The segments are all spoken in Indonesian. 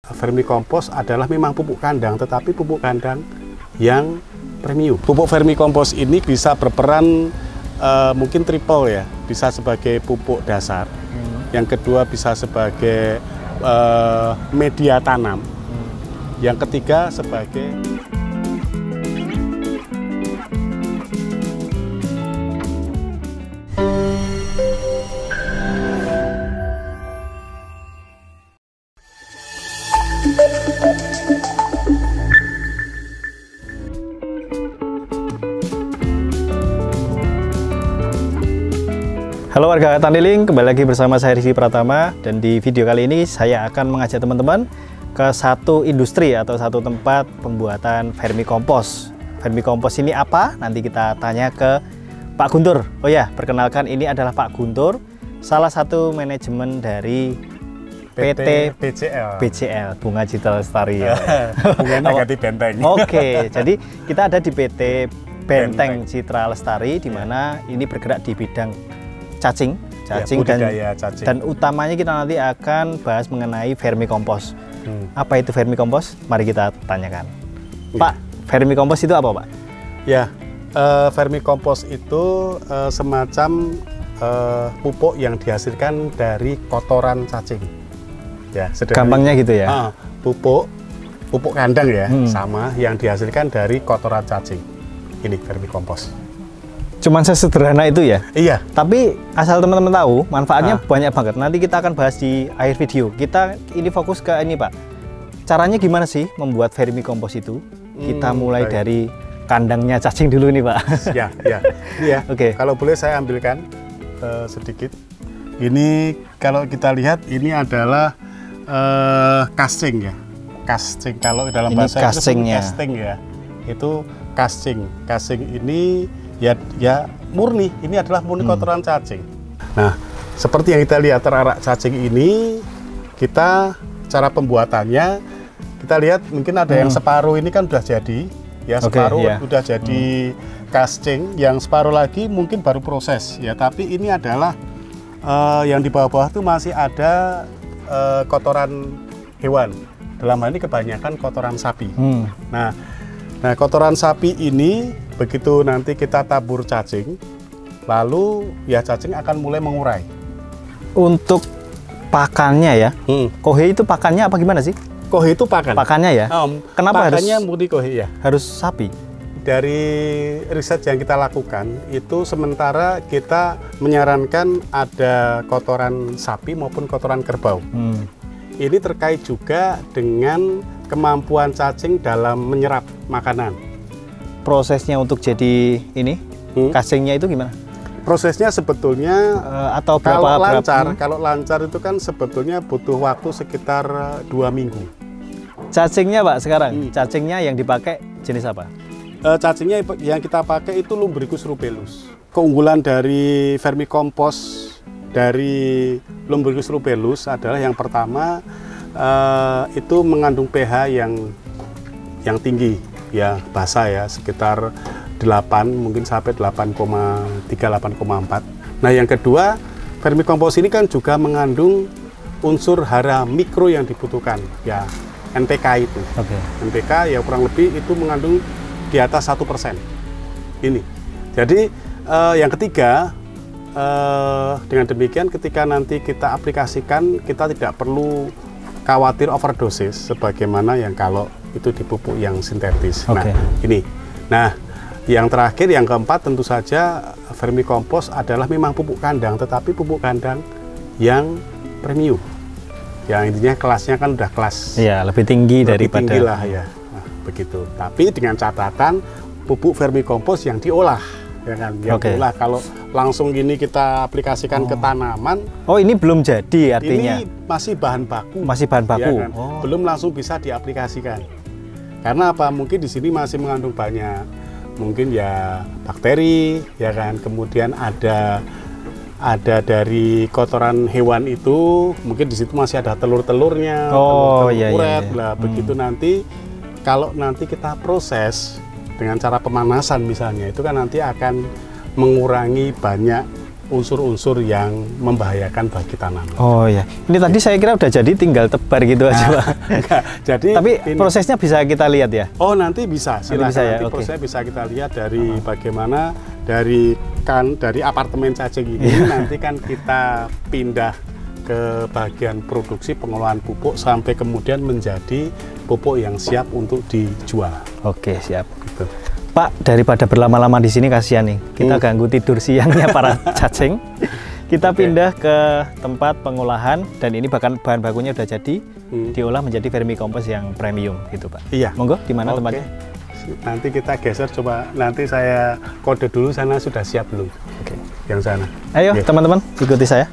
Vermikompos adalah memang pupuk kandang, tetapi pupuk kandang yang premium. Pupuk vermikompos ini bisa berperan mungkin triple ya, bisa sebagai pupuk dasar, yang kedua bisa sebagai media tanam, yang ketiga sebagai Halo warga Taniling, kembali lagi bersama saya Rizky Pratama, dan di video kali ini saya akan mengajak teman-teman ke satu industri atau satu tempat pembuatan vermikompos. Vermikompos ini apa? Nanti kita tanya ke Pak Guntur. Oh ya, perkenalkan, ini adalah Pak Guntur, salah satu manajemen dari PT BCL, Bunga Citra Lestari. Bunganya ganti Benteng. Oke, jadi kita ada di PT Benteng Citra Lestari, di mana ini bergerak di bidang cacing dan utamanya kita nanti akan bahas mengenai vermikompos. Apa itu vermikompos? Mari kita tanyakan. Pak, vermikompos itu apa, Pak? Ya, vermikompos itu semacam pupuk yang dihasilkan dari kotoran cacing. Ya, gampangnya gitu ya. Pupuk kandang ya, sama yang dihasilkan dari kotoran cacing. Ini vermikompos. Cuman sesederhana itu ya? Iya. Tapi asal teman-teman tahu, manfaatnya banyak banget. Nanti kita akan bahas di akhir video. Kita ini fokus ke ini, Pak. Caranya gimana sih membuat vermikompos itu? Kita mulai dari kandangnya cacing dulu nih, Pak. Ya. Iya. Oke. Kalau boleh saya ambilkan sedikit. Ini kalau kita lihat ini adalah casing ya. Casing kalau dalam bahasa casingnya. Casting ya. Itu casing. Casing ini ya murni, ini adalah murni kotoran cacing. Nah, seperti yang kita lihat terarak cacing ini, cara pembuatannya kita lihat mungkin ada yang separuh ini kan udah jadi, ya separuh udah jadi casing, yang separuh lagi mungkin baru proses ya. Tapi ini adalah yang di bawah-bawah itu masih ada kotoran hewan. Dalam hal ini kebanyakan kotoran sapi. Nah, kotoran sapi ini begitu nanti kita tabur cacing, lalu ya cacing akan mulai mengurai. Untuk pakannya ya, kohe itu pakannya apa gimana sih? Kohe itu pakan. Pakannya ya? Kenapa pakannya murni kohe ya? Harus sapi? Dari riset yang kita lakukan, itu sementara kita menyarankan ada kotoran sapi maupun kotoran kerbau. Ini terkait juga dengan kemampuan cacing dalam menyerap makanan. Prosesnya untuk jadi ini casingnya itu gimana? Prosesnya sebetulnya atau kalau lancar itu kan sebetulnya butuh waktu sekitar 2 minggu. Cacingnya, Pak, sekarang cacingnya yang dipakai jenis apa? Cacingnya yang kita pakai itu Lumbricus rubellus. Keunggulan dari vermikompos dari Lumbricus rubellus adalah yang pertama itu mengandung pH yang tinggi. Ya basah ya, sekitar 8 mungkin sampai 8,3 8,4. Nah, yang kedua, vermikompos ini kan juga mengandung unsur hara mikro yang dibutuhkan ya, NPK itu. NPK ya kurang lebih itu mengandung di atas 1%. Ini. Jadi yang ketiga, dengan demikian ketika nanti kita aplikasikan, kita tidak perlu khawatir overdosis sebagaimana yang kalau itu di pupuk yang sintetis. Nah, ini. Nah, yang terakhir, yang keempat, tentu saja vermikompos adalah memang pupuk kandang, tetapi pupuk kandang yang premium. Yang intinya kelasnya kan udah kelas. Iya, lebih tinggi daripada. Tinggi lah ya. Nah, begitu. Tapi dengan catatan pupuk vermikompos yang diolah. Ya kan? Yang diolah. Kalau langsung gini kita aplikasikan ke tanaman. Oh, ini belum jadi artinya? Ini masih bahan baku. Masih bahan baku. Ya kan? Belum langsung bisa diaplikasikan. Karena apa? Mungkin di sini masih mengandung banyak, mungkin ya bakteri, ya kan. Kemudian ada dari kotoran hewan itu, mungkin di situ masih ada telur-telurnya, telur-telur lah. Begitu nanti kalau nanti kita proses dengan cara pemanasan misalnya, itu kan nanti akan mengurangi banyak unsur-unsur yang membahayakan bagi tanaman. Oh ya, ini tadi saya kira udah jadi tinggal tebar gitu aja Pak. Enggak, jadi tapi prosesnya bisa kita lihat ya? Oh nanti bisa, silakan bisa ya? Nanti Oke. prosesnya bisa kita lihat dari bagaimana dari apartemen cacing ini nanti kan kita pindah ke bagian produksi pengolahan pupuk sampai kemudian menjadi pupuk yang siap untuk dijual. Oke, siap. Gitu. Pak, daripada berlama-lama di sini kasihan nih. Kita ganggu tidur siangnya para cacing. Kita pindah ke tempat pengolahan dan ini bahkan bahan bakunya udah jadi diolah menjadi vermicompost yang premium gitu, Pak. Iya. Monggo, di mana tempatnya? Nanti kita geser, coba nanti saya kode dulu sana sudah siap belum? Oke. Yang sana. Ayo Oke. teman-teman, ikuti saya.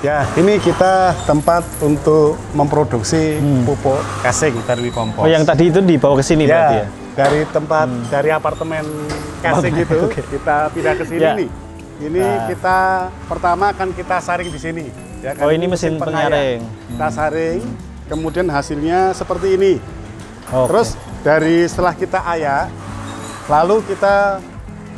Ya, ini kita tempat untuk memproduksi pupuk casing vermicompost. Oh, yang tadi itu dibawa ke sini berarti ya? Dari tempat dari apartemen casing itu kita pindah ke sini Ya. nih. Ini kita pertama akan kita saring di sini. Ya kan? Oh, ini mesin penyaring. Kita saring, kemudian hasilnya seperti ini. Oke. Terus dari setelah kita ayak, lalu kita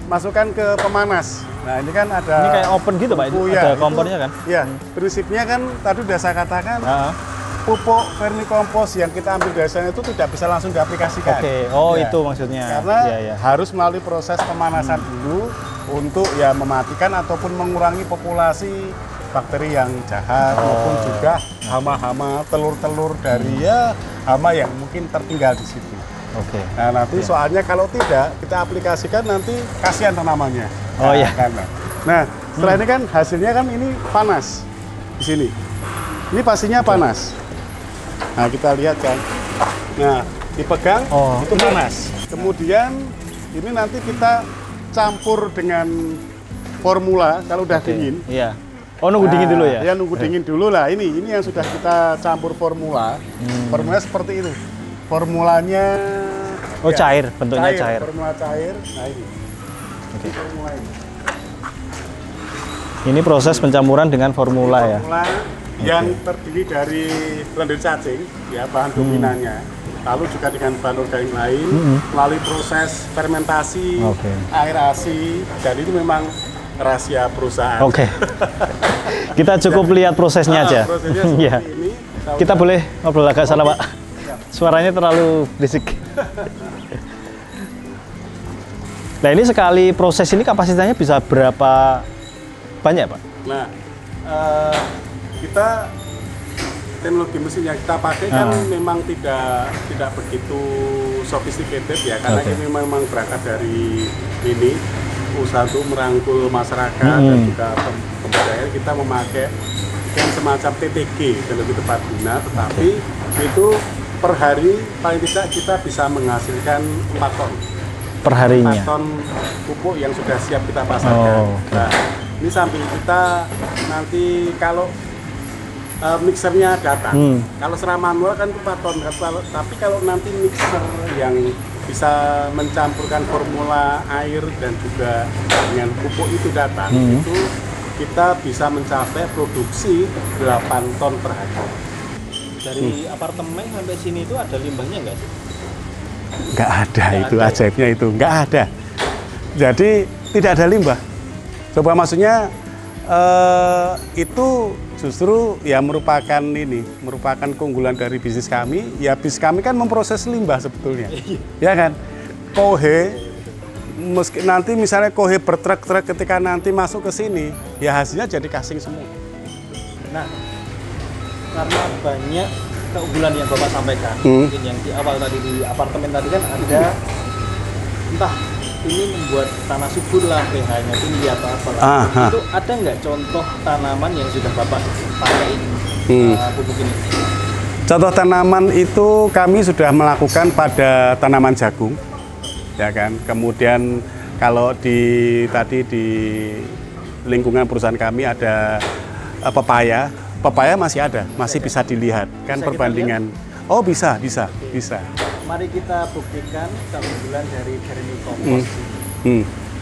masukkan ke pemanas. Nah ini kan ada. Ini kayak open gitu Pak, buku, ada itu, kompornya kan? Ya, prinsipnya kan tadi udah saya katakan. Nah. Pupuk vermicompost yang kita ambil dari sana itu tidak bisa langsung diaplikasikan. Oke, oh Ya. itu maksudnya. Karena Ya. harus melalui proses pemanasan dulu untuk ya mematikan ataupun mengurangi populasi bakteri yang jahat maupun juga hama-hama telur-telur dari ya hama yang mungkin tertinggal di situ. Oke. Nah nanti soalnya kalau tidak kita aplikasikan nanti kasihan tanamannya. Oh, iya. Karena. Nah setelah ini kan hasilnya kan ini panas di sini. Ini pastinya panas. Nah kita lihat kan. Nah dipegang itu panas. Kemudian ini nanti kita campur dengan formula kalau udah dingin. Iya. Oh nunggu dingin dulu ya? Ya nunggu dingin dulu lah. Ini yang sudah kita campur formula. Formula seperti itu. Formulanya. Oh ya, cair, bentuknya cair. Formula cair. Nah ini. Oke. Formula ini. Ini proses pencampuran dengan formula ya? Formula yang terdiri dari lendir cacing, ya bahan dominannya. Lalu juga dengan bahan organik lain, melalui proses fermentasi, aerasi, dan itu memang rahasia perusahaan. Oke. Kita cukup lihat prosesnya aja. Prosesnya seperti Ya. ini. Kita boleh ngobrol agak sana Pak. Suaranya terlalu berisik. Nah ini sekali proses ini kapasitasnya bisa berapa banyak Pak? Nah, kita teknologi mesin yang kita pakai kan memang tidak begitu sophisticated ya, karena ini memang berangkat dari ini usaha untuk merangkul masyarakat dan juga pemberdayaan. Kita memakai yang semacam TTG dan lebih tepat guna, tetapi itu per hari paling tidak kita bisa menghasilkan 4 ton. Perharinya? 4 ton pupuk yang sudah siap kita pasarkan. Nah, ini sambil kita nanti kalau mixernya datang, kalau secara manual kan itu 4 ton, tapi kalau nanti mixer yang bisa mencampurkan formula air dan juga dengan pupuk itu datang, itu kita bisa mencapai produksi 8 ton per hari. Dari apartemen sampai sini itu ada limbahnya nggak sih? Nggak ada, itu ajaibnya itu, nggak ada. Jadi tidak ada limbah. Coba maksudnya itu justru ya merupakan keunggulan dari bisnis kami. Ya bisnis kami kan memproses limbah sebetulnya, ya kan. Kohe, meski nanti misalnya kohe bertruk-truk ketika nanti masuk ke sini, ya hasilnya jadi casing semua. Nah, karena banyak keunggulan yang Bapak sampaikan, mungkin yang di awal tadi di apartemen tadi kan ada entah ini membuat tanah subur lah, pH-nya tinggi atau apalah. Itu ada nggak contoh tanaman yang sudah Bapak pakai pupuk ini? Contoh tanaman itu kami sudah melakukan pada tanaman jagung, ya kan. Kemudian kalau tadi di lingkungan perusahaan kami ada pepaya. Pepaya masih ada, masih bisa dilihat kan bisa perbandingan. Oh bisa. Mari kita buktikan keunggulan dari vermicompost.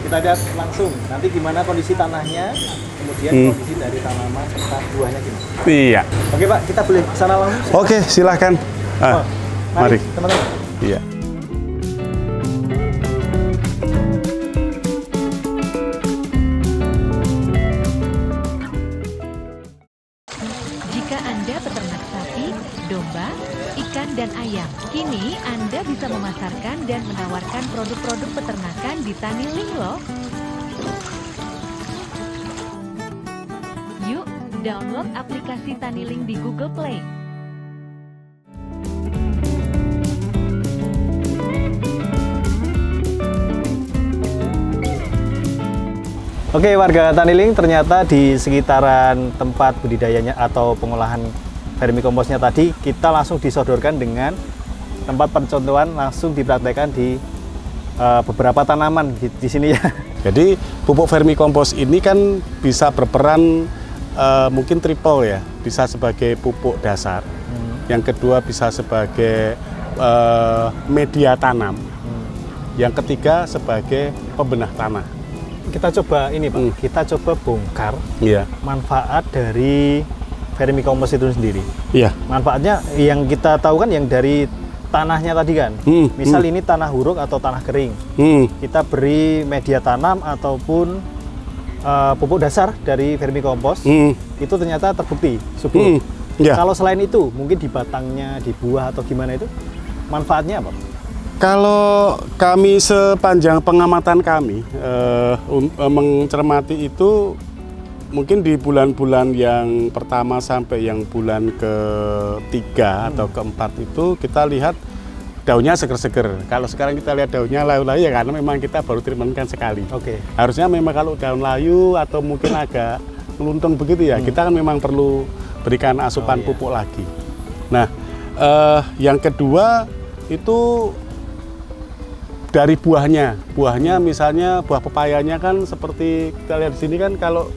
Kita lihat langsung nanti gimana kondisi tanahnya, kemudian kondisi dari tanaman serta buahnya gimana. Iya. Oke Pak, kita boleh ke sana langsung. Oke, silahkan. Mari. teman-teman. Iya. Jika Anda peternak sapi, domba, ikan, dan ayam, kini Anda bisa memasarkan dan menawarkan produk-produk peternakan di Taniling loh. Yuk, download aplikasi Taniling di Google Play. Oke, warga Taniling, ternyata di sekitaran tempat budidayanya atau pengolahan vermikomposnya tadi, kita langsung disodorkan dengan tempat pencontohan langsung dipraktekkan di beberapa tanaman di sini ya. Jadi pupuk vermikompos ini kan bisa berperan mungkin triple ya, bisa sebagai pupuk dasar, yang kedua bisa sebagai media tanam, yang ketiga sebagai pembenah tanah. Kita coba ini Pak, kita coba bongkar manfaat dari vermikompos itu sendiri. Iya. Manfaatnya yang kita tahu kan yang dari tanahnya tadi kan. Misal ini tanah huruk atau tanah kering. Kita beri media tanam ataupun pupuk dasar dari vermikompos. Itu ternyata terbukti subur. Kalau selain itu, mungkin di batangnya, di buah atau gimana itu, manfaatnya apa? Kalau kami sepanjang pengamatan kami mencermati itu, mungkin di bulan-bulan yang pertama sampai yang bulan ketiga atau keempat itu kita lihat daunnya seger-seger. Kalau sekarang kita lihat daunnya layu-layu ya karena memang kita baru treatmentkan sekali. Harusnya memang kalau daun layu atau mungkin agak meluntung begitu ya, kita kan memang perlu berikan asupan pupuk lagi. Nah, yang kedua itu dari buahnya misalnya buah pepayanya kan seperti kita lihat di sini kan kalau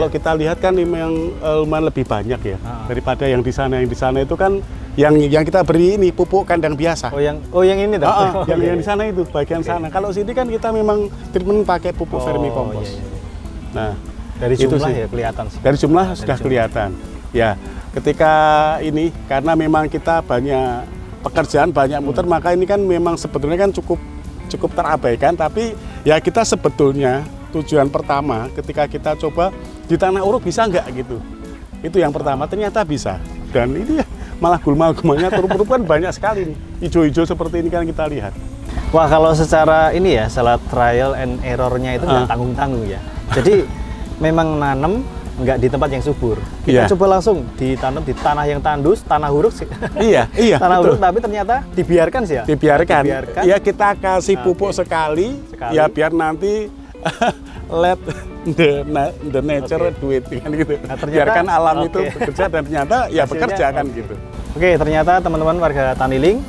kita lihat kan memang lumayan lebih banyak ya daripada yang di sana. Yang di sana itu kan yang kita beri ini pupuk kandang biasa. Yang ini toh? Yang di sana itu bagian sana. Kalau sini kan kita memang treatment pakai pupuk vermikompos. Nah, dari jumlah ya kelihatan sih. Dari jumlah sudah kelihatan. Ya, ketika ini karena memang kita banyak pekerjaan banyak muter, maka ini kan memang sebetulnya kan cukup terabaikan, tapi ya kita sebetulnya tujuan pertama ketika kita coba di tanah uruk bisa nggak gitu, itu yang pertama, ternyata bisa. Dan ini ya, malah gulma-gulmanya turup-turup kan banyak sekali nih, hijau-hijau seperti ini kan kita lihat. Wah, kalau secara ini ya, salah trial and error-nya itu nggak tanggung-tanggung ya. Jadi memang nanam nggak di tempat yang subur. Kita coba langsung ditanam di tanah yang tandus, tanah huruk sih. Iya, tanah huruk, tapi ternyata dibiarkan sih ya. Dibiarkan. Ya kita kasih pupuk sekali, ya biar nanti let the nature do it kan gitu. Nah, biarkan alam itu bekerja dan ternyata ya bekerja kan gitu. Oke, ternyata teman-teman warga Taniling,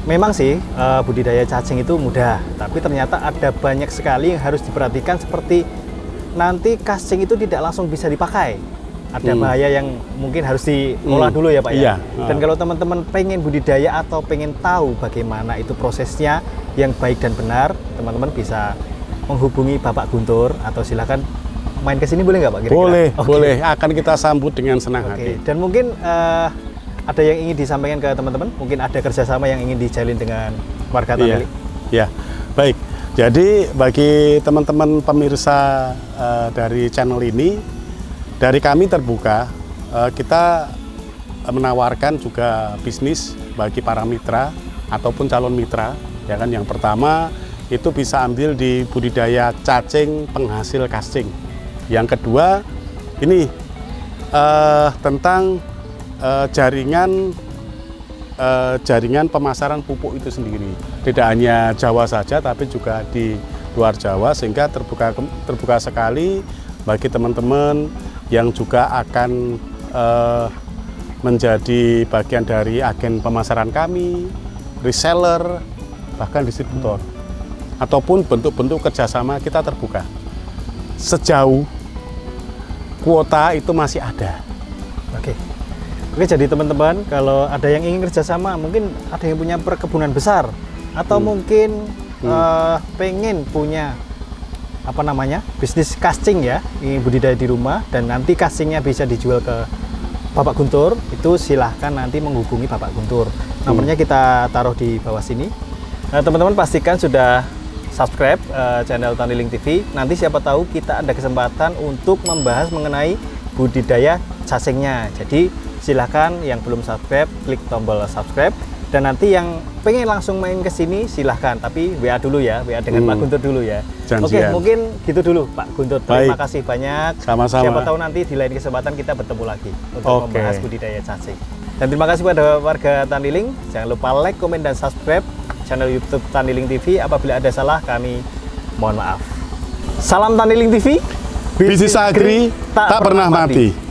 memang sih budidaya cacing itu mudah, tapi ternyata ada banyak sekali yang harus diperhatikan seperti nanti cacing itu tidak langsung bisa dipakai. Ada bahaya yang mungkin harus diolah dulu ya Pak ya. Dan kalau teman-teman pengen budidaya atau pengen tahu bagaimana itu prosesnya yang baik dan benar, teman-teman bisa menghubungi Bapak Guntur atau silakan main ke sini, boleh nggak Pak? Kira-kira? Boleh. Akan kita sambut dengan senang hati. Dan mungkin ada yang ingin disampaikan ke teman-teman? Mungkin ada kerjasama yang ingin dijalin dengan warga Taniling? Ya, baik. Jadi bagi teman-teman pemirsa dari channel ini, dari kami terbuka, kita menawarkan juga bisnis bagi para mitra ataupun calon mitra. Ya kan, yang pertama itu bisa ambil di budidaya cacing penghasil casing. Yang kedua ini tentang jaringan pemasaran pupuk itu sendiri. Tidak hanya Jawa saja, tapi juga di luar Jawa, sehingga terbuka sekali bagi teman-teman yang juga akan menjadi bagian dari agen pemasaran kami, reseller, bahkan distributor, ataupun bentuk-bentuk kerjasama kita terbuka. Sejauh kuota itu masih ada. Oke, jadi teman-teman, kalau ada yang ingin kerjasama, mungkin ada yang punya perkebunan besar, atau mungkin pengen punya bisnis casing ya, ingin budidaya di rumah, dan nanti casingnya bisa dijual ke Bapak Guntur, itu silahkan nanti menghubungi Bapak Guntur. Nomornya kita taruh di bawah sini. Nah, teman-teman pastikan sudah subscribe channel Taniling TV. Nanti siapa tahu kita ada kesempatan untuk membahas mengenai budidaya cacingnya. Jadi silahkan yang belum subscribe, klik tombol subscribe. Dan nanti yang pengen langsung main ke sini silahkan, tapi WA dulu ya, WA dengan Pak Guntur dulu ya. Oke, mungkin gitu dulu Pak Guntur. Terima kasih banyak. Sama-sama. Siapa tahu nanti di lain kesempatan kita bertemu lagi untuk membahas budidaya cacing. Dan terima kasih pada warga Taniling. Jangan lupa like, komen, dan subscribe channel YouTube Taniling TV. Apabila ada salah, kami mohon maaf. Salam Taniling TV. Bisnis Agri tak pernah mati.